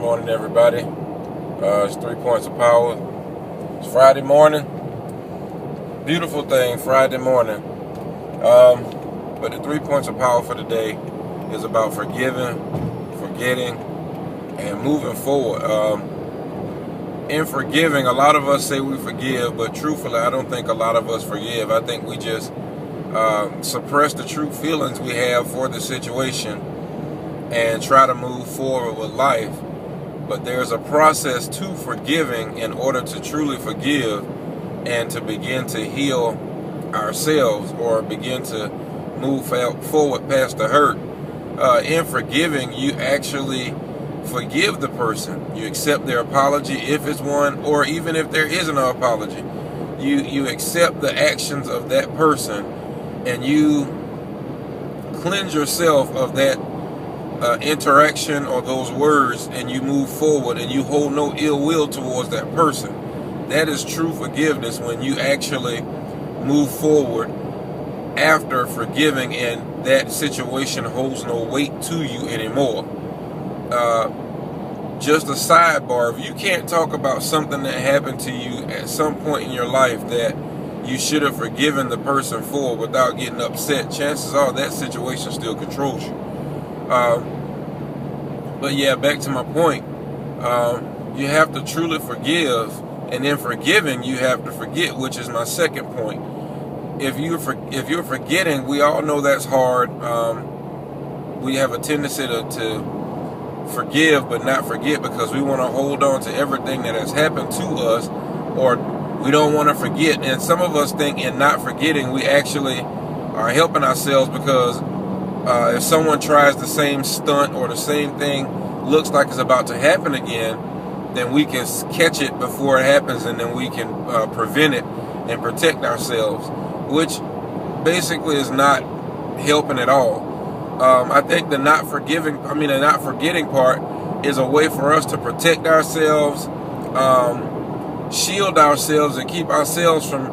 morning, everybody. It's 3 Points of Power. It's Friday morning. Beautiful thing, Friday morning. But the 3 Points of Power for today is about forgiving, forgetting, and moving forward. In forgiving, a lot of us say we forgive, but truthfully, I don't think a lot of us forgive. I think we just suppress the true feelings we have for the situation and try to move forward with life. But there's a process to forgiving in order to truly forgive and to begin to heal ourselves or begin to move forward past the hurt. In forgiving, you actually forgive the person. You accept their apology if it's one, or even if there isn't an apology. You accept the actions of that person and you cleanse yourself of that interaction or those words, and you move forward and you hold no ill will towards that person. That is true forgiveness, when you actually move forward after forgiving and that situation holds no weight to you anymore. Just a sidebar, if you can't talk about something that happened to you at some point in your life that you should have forgiven the person for without getting upset, chances are that situation still controls you. But yeah, back to my point. You have to truly forgive, and in forgiving, you have to forget, which is my second point. If you're forgetting, we all know that's hard. We have a tendency to forgive but not forget, because we want to hold on to everything that has happened to us, or we don't want to forget. And some of us think in not forgetting, we actually are helping ourselves, because if someone tries the same stunt or the same thing looks like it's about to happen again, then we can catch it before it happens, and then we can prevent it and protect ourselves, which basically is not helping at all. I think the not forgetting part is a way for us to protect ourselves, shield ourselves, and keep ourselves from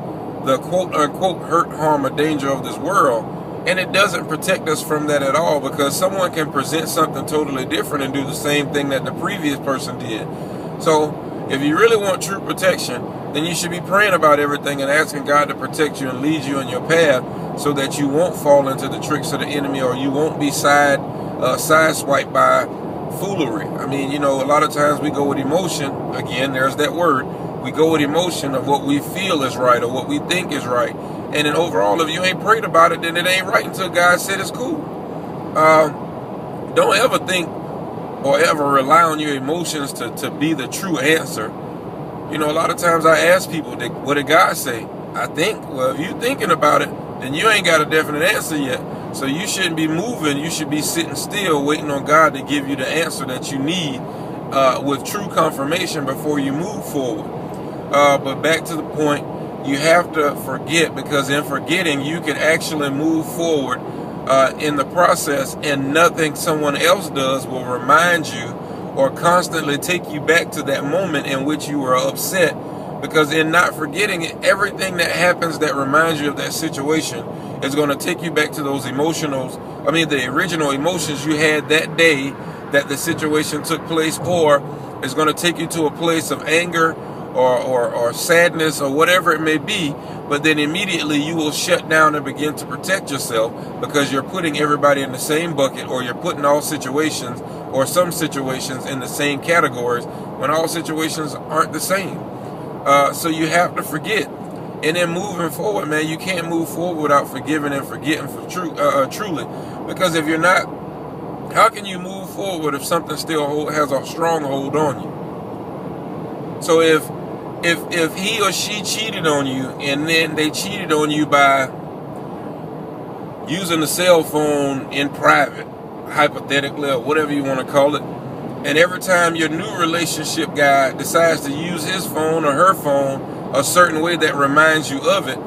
the quote-unquote hurt, harm, or danger of this world. And it doesn't protect us from that at all, because someone can present something totally different and do the same thing that the previous person did. So if you really want true protection, then you should be praying about everything and asking God to protect you and lead you in your path, so that you won't fall into the tricks of the enemy, or you won't be sideswiped by foolery. I mean, a lot of times we go with emotion. Again, there's that word. We go with emotion of what we feel is right or what we think is right. And then overall, if you ain't prayed about it, then it ain't right until God said it's cool. Don't ever think or ever rely on your emotions to be the true answer. A lot of times I ask people, what did God say? I think. Well, if you're thinking about it, then you ain't got a definite answer yet. So you shouldn't be moving. You should be sitting still, waiting on God to give you the answer that you need with true confirmation before you move forward. But back to the point, you have to forget, because in forgetting, you can actually move forward in the process, and nothing someone else does will remind you or constantly take you back to that moment in which you were upset. Because in not forgetting it, everything that happens that reminds you of that situation is going to take you back to those the original emotions you had that day that the situation took place, or it's going to take you to a place of anger or sadness or whatever it may be. But then immediately you will shut down and begin to protect yourself, because you're putting everybody in the same bucket, or you're putting all situations or some situations in the same categories, when all situations aren't the same. So you have to forget. And then moving forward, man, you can't move forward without forgiving and forgetting truly. Because if you're not, how can you move forward if something still has a strong hold on you? So if he or she cheated on you, and then they cheated on you by using the cell phone in private, hypothetically, or whatever you want to call it, and every time your new relationship guy decides to use his phone or her phone a certain way that reminds you of it,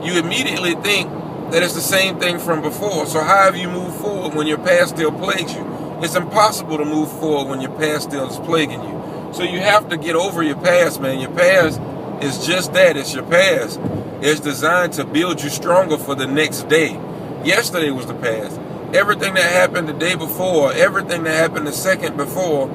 you immediately think that it's the same thing from before. So how have you moved forward when your past still plagues you? It's impossible to move forward when your past still is plaguing you. So you have to get over your past, man. Your past is just that. It's your past. It's designed to build you stronger for the next day. Yesterday was the past. Everything that happened the day before, everything that happened the second before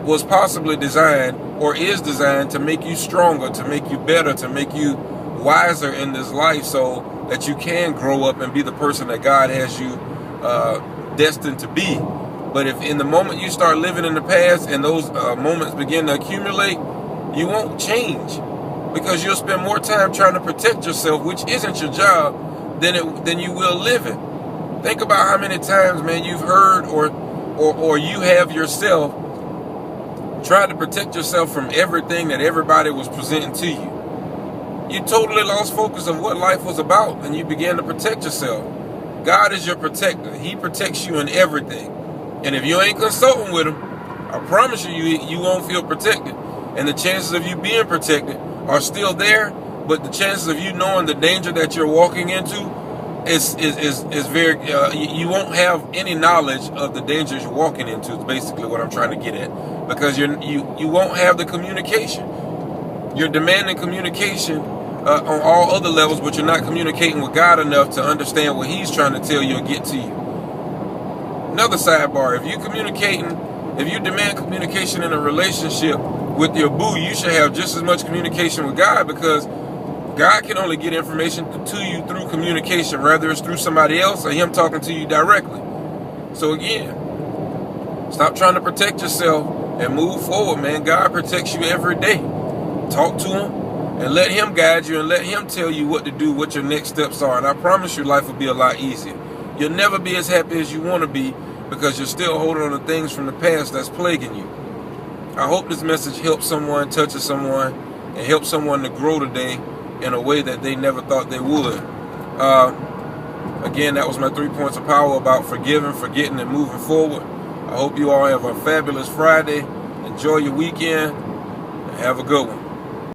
was possibly designed or is designed to make you stronger, to make you better, to make you wiser in this life, so that you can grow up and be the person that God has you destined to be. But if in the moment you start living in the past and those moments begin to accumulate, you won't change, because you'll spend more time trying to protect yourself, which isn't your job, than you will living. Think about how many times, man, you've heard or you have yourself tried to protect yourself from everything that everybody was presenting to you. You totally lost focus of what life was about, and you began to protect yourself. God is your protector. He protects you in everything. And if you ain't consulting with him, I promise you won't feel protected. And the chances of you being protected are still there, but the chances of you knowing the danger that you're walking into is very, you won't have any knowledge of the dangers you're walking into, is basically what I'm trying to get at. Because you won't have the communication. You're demanding communication on all other levels, but you're not communicating with God enough to understand what he's trying to tell you or get to you. Another sidebar, if you demand communication in a relationship with your boo, you should have just as much communication with God, because God can only get information to you through communication, whether it's through somebody else or him talking to you directly. So again, stop trying to protect yourself and move forward, man. God protects you every day. Talk to him and let him guide you and let him tell you what to do, what your next steps are. And I promise you, life will be a lot easier. You'll never be as happy as you want to be, because you're still holding on to things from the past that's plaguing you. I hope this message helps someone, touches someone, and helps someone to grow today in a way that they never thought they would. Again, that was my 3 points of power about forgiving, forgetting, and moving forward. I hope you all have a fabulous Friday. Enjoy your weekend, and have a good one.